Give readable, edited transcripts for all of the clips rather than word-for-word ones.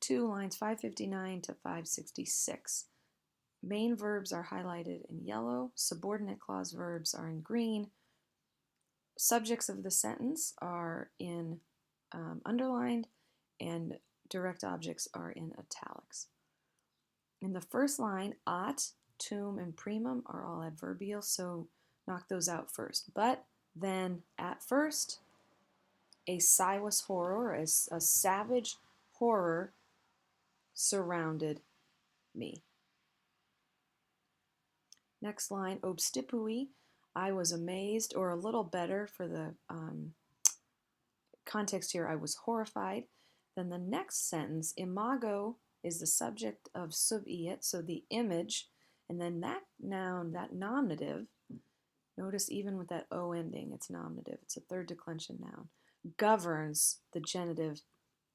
2, lines 559 to 566. Main verbs are highlighted in yellow, subordinate clause verbs are in green, subjects of the sentence are in underlined, and direct objects are in italics. In the first line, at, tum, and primum are all adverbial, so knock those out first. But then at first, a siwas horror, a savage horror surrounded me. Next line, obstipui, I was amazed, or a little better for the context here, I was horrified. Then the next sentence, imago is the subject of subiet, so the image, and then that noun, that nominative, notice even with that O ending, it's nominative, it's a third declension noun, governs the genitive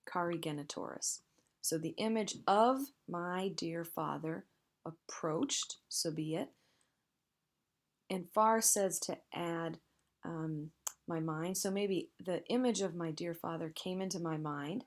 cari genitoris. So the image of my dear father approached, subiet, and far says to add my mind. So maybe the image of my dear father came into my mind,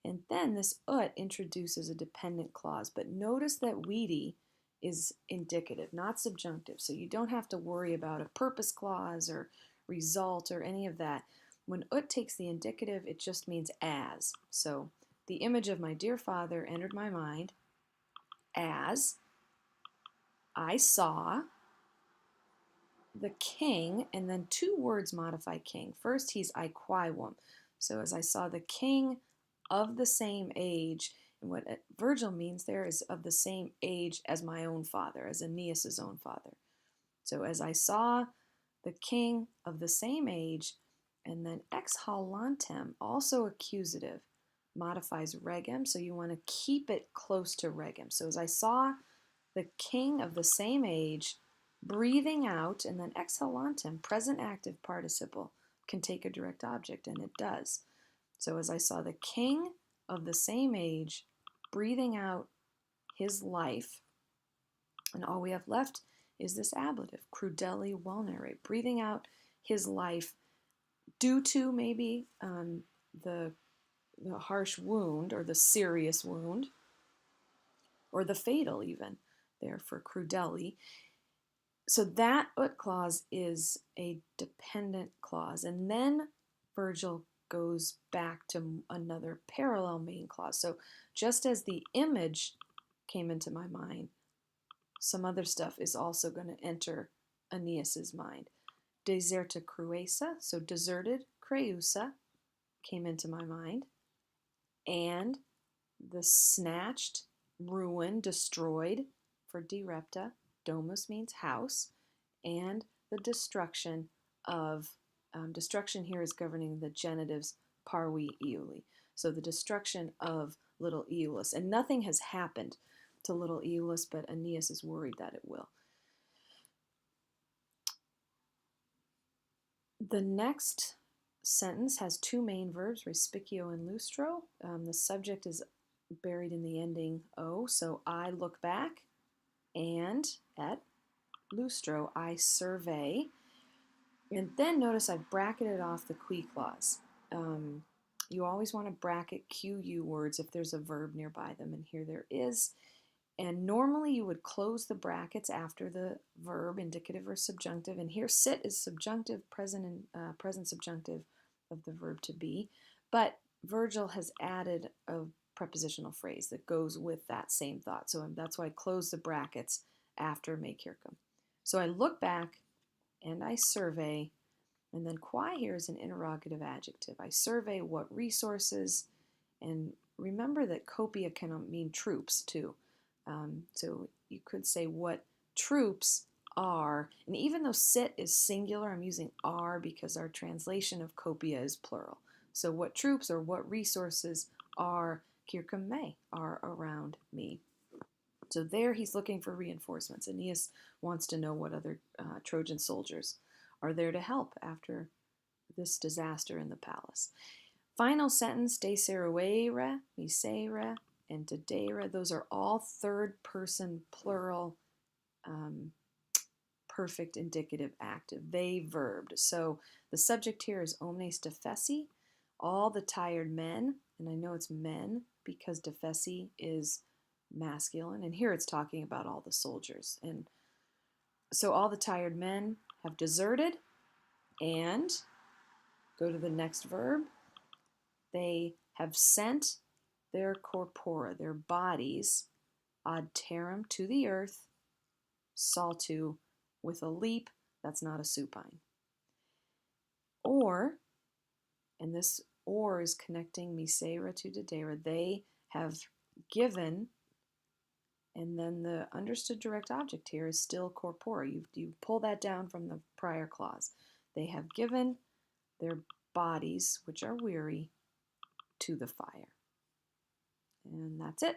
and then this ut introduces a dependent clause. But notice that weedy is indicative, not subjunctive. So you don't have to worry about a purpose clause or result or any of that. When ut takes the indicative, it just means as. So the image of my dear father entered my mind as I saw the king, and then two words modify king. First, he's aequivum. So as I saw the king of the same age, and what Virgil means there is of the same age as my own father, as Aeneas's own father. So as I saw the king of the same age, and then ex halantem, also accusative, modifies regem, so you want to keep it close to regem. So as I saw the king of the same age, breathing out, and then ex halantem, present active participle, can take a direct object, and it does. So as I saw the king of the same age, breathing out his life, and all we have left is this ablative, crudeli vulnere, breathing out his life due to maybe the harsh wound, or the serious wound, or the fatal even, there for crudeli. So that ut clause is a dependent clause. And then Virgil goes back to another parallel main clause. So just as the image came into my mind, some other stuff is also going to enter Aeneas's mind. Deserta cruesa, so deserted, creusa, came into my mind. And the snatched, ruined, destroyed, for direpta, domus means house, and the destruction of, destruction here is governing the genitives parvi Iuli. So the destruction of little Iulus. And nothing has happened to little Iulus, but Aeneas is worried that it will. The next sentence has two main verbs, respicio and lustro. The subject is buried in the ending O, so I look back, and at lustro, I survey. And then notice I've bracketed off the qui clause. You always want to bracket QU words if there's a verb nearby them, and here there is. And normally you would close the brackets after the verb, indicative or subjunctive. And here sit is subjunctive, present and present subjunctive of the verb to be. But Virgil has added a prepositional phrase that goes with that same thought. So that's why I close the brackets after me circum. So I look back and I survey, and then quae here is an interrogative adjective. I survey what resources, and remember that copia can mean troops too. So you could say what troops are, and even though sit is singular, I'm using are because our translation of copia is plural. So what troops or what resources are circum me, are around me. So there he's looking for reinforcements. Aeneas wants to know what other Trojan soldiers are there to help after this disaster in the palace. Final sentence, deseruere, misere, and dedere, those are all third person plural perfect indicative active. They verbed. So the subject here is omnes defesi, all the tired men, and I know it's men, because defesi is masculine, and here it's talking about all the soldiers. And so all the tired men have deserted, and go to the next verb. They have sent their corpora, their bodies, ad terram, to the earth, saltu, with a leap. That's not a supine. Or, and this or is connecting misera to dedera, they have given, and then the understood direct object here is still corpora. You pull that down from the prior clause. They have given their bodies, which are weary, to the fire. And that's it.